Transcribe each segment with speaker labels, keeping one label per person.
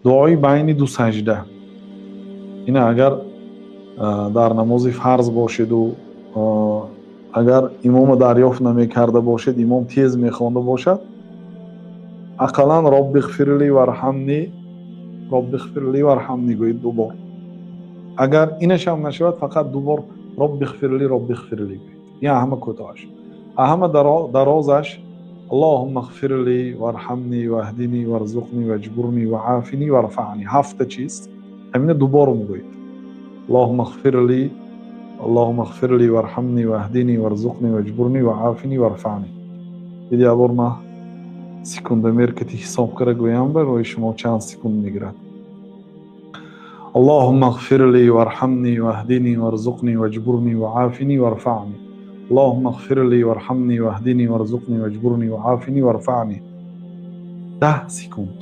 Speaker 1: دعای بین دو سجده. این اگر در نماز فرض باشید و اگر امام دریافت نمی‌کرده باشد، امام تیز می‌خوانده باشد، اقلا رب اغفر لی وارحمنی، رب اغفر لی وارحمنی گویید دو بار. اگر اینش هم نشود، فقط دو بار رب اغفر لی رب اغفر لی گویید. این همه کوتاهش. همه درازش اللهم اغفر لی وارحمنی واهدنی وارزقنی واجبرنی وعافنی وارفعنی. 7 چیز. همین دو بار میگویید. اللهم اغفر لی، اللهم اغفر لی وارحمنی واهدنی وارزقنی واجبرنی وعافنی وارفعنی. دیگه بار ما سکوندمیر که حساب کرده گویم برای شما چند سکوند میگیرد. اللهم اغفر لي وارحمني واهدني وارزقني واجبرني وعافني وارفعني. اللهم اغفر لي وارحمني واهدني وارزقني واجبرني وعافني وارفعني. 10 سکوند،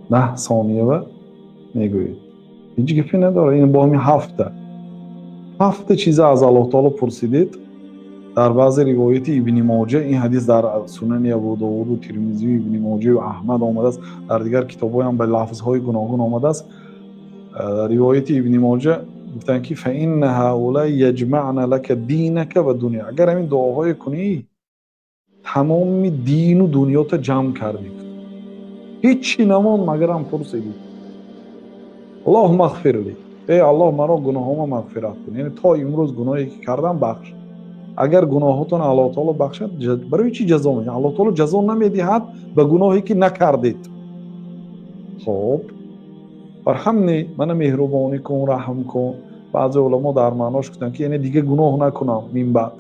Speaker 1: 10 ثانیه و میگویید. هیچ گپی نداره. این با همین 7 چیز از الله تعالی پرسیدید. در بعضی روایت ابن ماجه این حدیث در سنن ابو داود و ترمذی و ابن ماجه و احمد آمده است. در دیگر کتاب‌ها هم به لفظ‌های گوناگون آمده است. روایت ابن ماجه گفتن که فإن هؤلاء یجمعن لك دینک و دنیا. اگر همین دعاهای کنی تمام دین و دنیا تا جمع کردید، هیچی نماند مگر هم پرسیدید اللهم اغفر لی، ای الله مرا گناهامو مغفرت کن. یعنی تا امروز گناهی که کردم بخش. اگر گناهاتون الله تعالی بخشد، برای چی جزا میده؟ الله تعالی جزا نمیدهد به گناهی که نکردید. خب ارحمنی، من مهربانی کن، رحم کن. بعضی علما در معناش گفتن که یعنی دیگه گناه نکنم من بعد.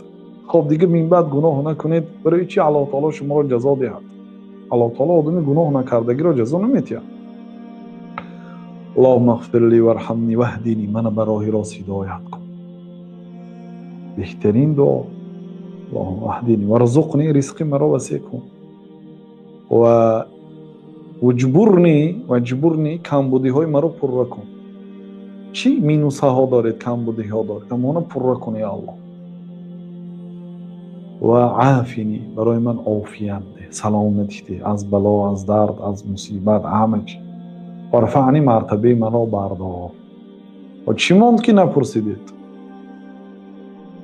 Speaker 1: خب دیگه من بعد گناه نکنید، برای چی الله تعالی شما را جزا دهد؟ الله تعالی آدم گناه نکردگی را جزا نمیدهد. اللهم اغفر لی وارحمنی واهدنی، من به راه راست هدایت کن. بهترین دعا. اللهم اهدنی وارزقنی، رزق مرا وسع کن. و وجبرنی، کمبودی های مرا پر کن. چی مینوس ها دارید، کمبودی ها دارید، اما اونو پر کن یا الله. و عافنی، برای من عافیت ده، سلامتی ده از بلا، از درد، از مصیبت، همه چی. ورفعنی، مرتبه مرا بردار. و چی ماند که نپرسیدید؟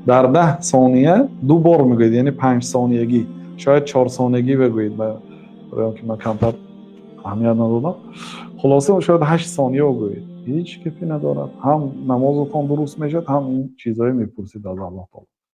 Speaker 1: در 10 ثانیه 2 بار میگوید، یعنی 5 ثانیگی، شاید 4 ثانیگی بگویید، برای که من کمتر اهمیت ندادم. خلاصه شاید 8 ثانیه بگویید. هیچ کفی ندارد. هم نمازتان درست میشد، هم این چیزایی میپرسید از الله تعالی.